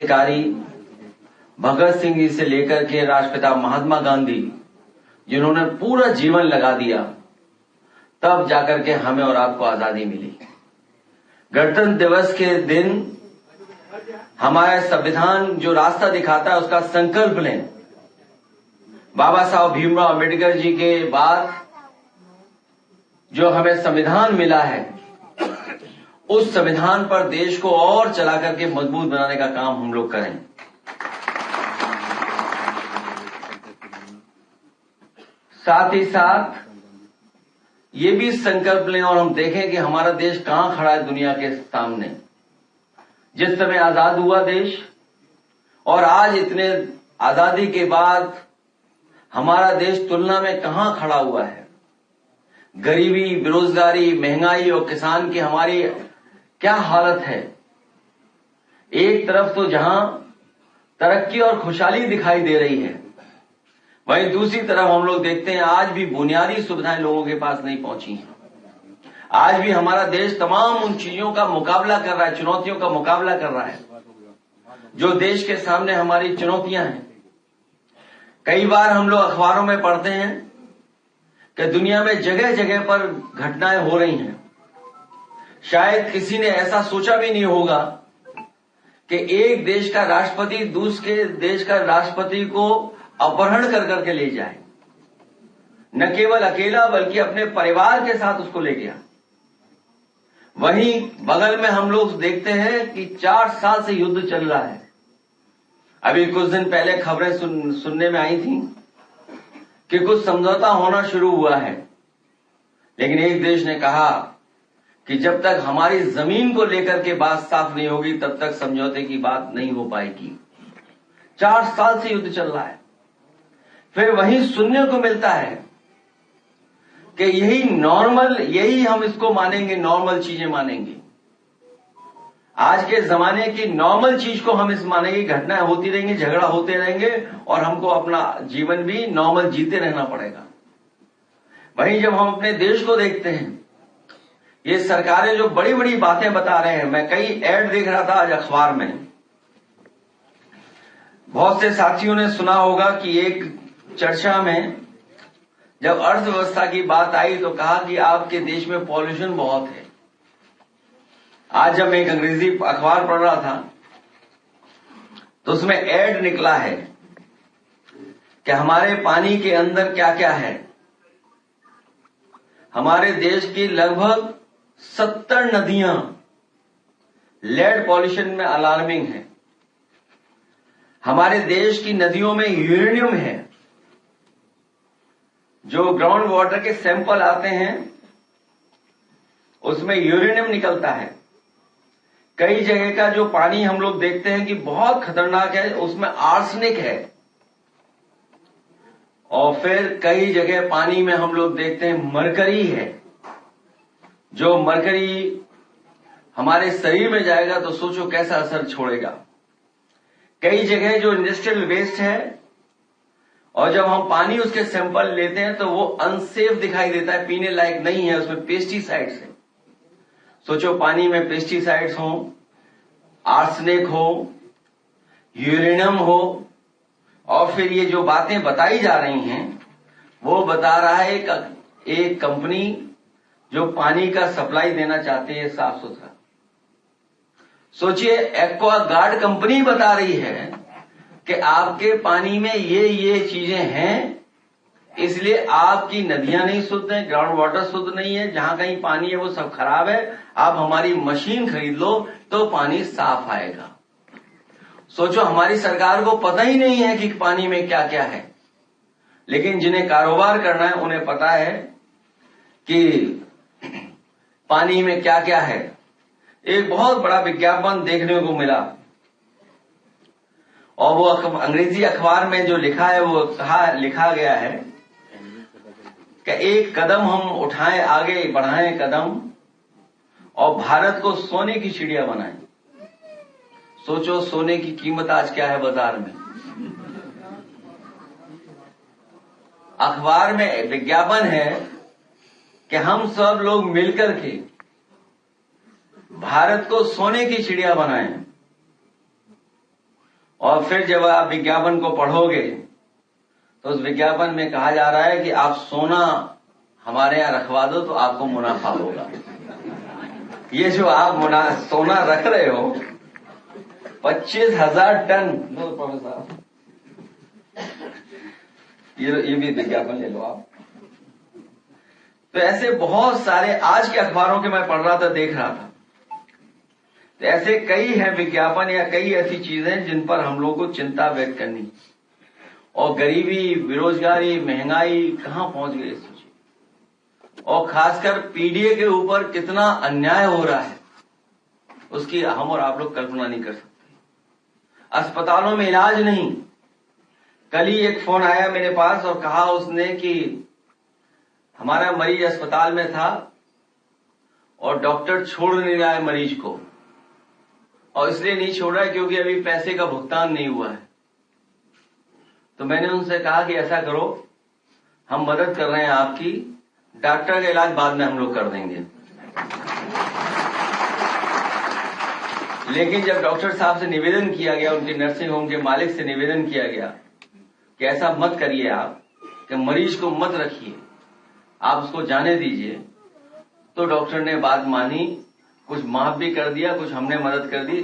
क्रांतिकारी भगत सिंह जी से लेकर के राष्ट्रपिता महात्मा गांधी, जिन्होंने पूरा जीवन लगा दिया, तब जाकर के हमें और आपको आजादी मिली। गणतंत्र दिवस के दिन हमारा संविधान जो रास्ता दिखाता है, उसका संकल्प लें। बाबा साहब भीमराव अम्बेडकर जी के बाद जो हमें संविधान मिला है, उस संविधान पर देश को और चला करके मजबूत बनाने का काम हम लोग करें। साथ ही साथ ये भी संकल्प लें और हम देखें कि हमारा देश कहां खड़ा है दुनिया के सामने। जिस समय आजाद हुआ देश और आज इतने आजादी के बाद हमारा देश तुलना में कहां खड़ा हुआ है। गरीबी, बेरोजगारी, महंगाई और किसान की हमारी क्या हालत है। एक तरफ तो जहां तरक्की और खुशहाली दिखाई दे रही है, वहीं दूसरी तरफ हम लोग देखते हैं आज भी बुनियादी सुविधाएं लोगों के पास नहीं पहुंची हैं। आज भी हमारा देश तमाम उन चीजों का मुकाबला कर रहा है, चुनौतियों का मुकाबला कर रहा है जो देश के सामने हमारी चुनौतियां हैं। कई बार हम लोग अखबारों में पढ़ते हैं कि दुनिया में जगह जगह पर घटनाएं हो रही हैं। शायद किसी ने ऐसा सोचा भी नहीं होगा कि एक देश का राष्ट्रपति दूसरे देश का राष्ट्रपति को अपहरण कर करके ले जाए। न केवल अकेला बल्कि अपने परिवार के साथ उसको ले गया। वहीं बगल में हम लोग देखते हैं कि 4 साल से युद्ध चल रहा है। अभी कुछ दिन पहले खबरें सुनने में आई थी कि कुछ समझौता होना शुरू हुआ है, लेकिन एक देश ने कहा कि जब तक हमारी जमीन को लेकर के बात साफ नहीं होगी तब तक समझौते की बात नहीं हो पाएगी। 4 साल से युद्ध चल रहा है। फिर वहीं सुनने को मिलता है कि यही हम इसको मानेंगे, नॉर्मल चीजें मानेंगे। आज के जमाने की नॉर्मल चीज को हम इस मानेंगे, घटनाएं होती रहेंगी, झगड़ा होते रहेंगे और हमको अपना जीवन भी नॉर्मल जीते रहना पड़ेगा। वहीं जब हम अपने देश को देखते हैं, ये सरकारें जो बड़ी बड़ी बातें बता रहे हैं, मैं कई ऐड देख रहा था आज अखबार में। बहुत से साथियों ने सुना होगा कि एक चर्चा में जब अर्थव्यवस्था की बात आई तो कहा कि आपके देश में पॉल्यूशन बहुत है। आज जब मैं एक अंग्रेजी अखबार पढ़ रहा था तो उसमें ऐड निकला है कि हमारे पानी के अंदर क्या क्या है। हमारे देश की लगभग 70 नदियां लेड पॉल्यूशन में अलार्मिंग है। हमारे देश की नदियों में यूरेनियम है। जो ग्राउंड वाटर के सैंपल आते हैं उसमें यूरेनियम निकलता है। कई जगह का जो पानी हम लोग देखते हैं कि बहुत खतरनाक है, उसमें आर्सेनिक है। और फिर कई जगह पानी में हम लोग देखते हैं मरकरी है। जो मरकरी हमारे शरीर में जाएगा तो सोचो कैसा असर छोड़ेगा। कई जगह जो इंडस्ट्रियल वेस्ट है और जब हम पानी उसके सैंपल लेते हैं तो वो अनसेफ दिखाई देता है, पीने लायक नहीं है, उसमें पेस्टिसाइड्स है। सोचो पानी में पेस्टिसाइड्स हो, आर्सेनिक हो, यूरेनियम हो, और फिर ये जो बातें बताई जा रही हैं वो बता रहा है एक कंपनी जो पानी का सप्लाई देना चाहती है साफ सुथरा। सोचिए, एक्वा गार्ड कंपनी बता रही है कि आपके पानी में ये चीजें हैं, इसलिए आपकी नदियां नहीं शुद्ध हैं, ग्राउंड वाटर शुद्ध नहीं है, जहां कहीं पानी है वो सब खराब है। आप हमारी मशीन खरीद लो तो पानी साफ आएगा। सोचो, हमारी सरकार को पता ही नहीं है कि पानी में क्या क्या है, लेकिन जिन्हें कारोबार करना है उन्हें पता है कि पानी में क्या क्या है। एक बहुत बड़ा विज्ञापन देखने को मिला और वो अंग्रेजी अखबार में जो लिखा है वो लिखा गया है कि एक कदम हम उठाएं, आगे बढ़ाएं कदम और भारत को सोने की चिड़िया बनाएं। सोचो, सोने की कीमत आज क्या है बाजार में। अखबार में विज्ञापन है कि हम सब लोग मिलकर के भारत को सोने की चिड़िया बनाएं। और फिर जब आप विज्ञापन को पढ़ोगे तो उस विज्ञापन में कहा जा रहा है कि आप सोना हमारे यहाँ रखवा दो तो आपको मुनाफा होगा। ये जो आप सोना रख रहे हो 25,000 टन, प्रोफेसर ये भी विज्ञापन ले लो आप। तो ऐसे बहुत सारे आज के अखबारों के मैं पढ़ रहा था, देख रहा था, तो ऐसे कई हैं विज्ञापन या कई ऐसी चीजें जिन पर हम लोग को चिंता व्यक्त करनी। और गरीबी, बेरोजगारी, महंगाई कहां पहुंच गई सोचिए, और खासकर पीडीए के ऊपर कितना अन्याय हो रहा है उसकी हम और आप लोग कल्पना नहीं कर सकते। अस्पतालों में इलाज नहीं। कल ही एक फोन आया मेरे पास और कहा उसने कि हमारा मरीज अस्पताल में था और डॉक्टर छोड़ नहीं रहा है मरीज को, और इसलिए नहीं छोड़ रहा है क्योंकि अभी पैसे का भुगतान नहीं हुआ है। तो मैंने उनसे कहा कि ऐसा करो, हम मदद कर रहे हैं आपकी, डॉक्टर का इलाज बाद में हम लोग कर देंगे। लेकिन जब डॉक्टर साहब से निवेदन किया गया, उनके नर्सिंग होम के मालिक से निवेदन किया गया कि ऐसा मत करिए आप, कि मरीज को मत रखिए, आप उसको जाने दीजिए, तो डॉक्टर ने बात मानी, कुछ माफ भी कर दिया, कुछ हमने मदद कर दी।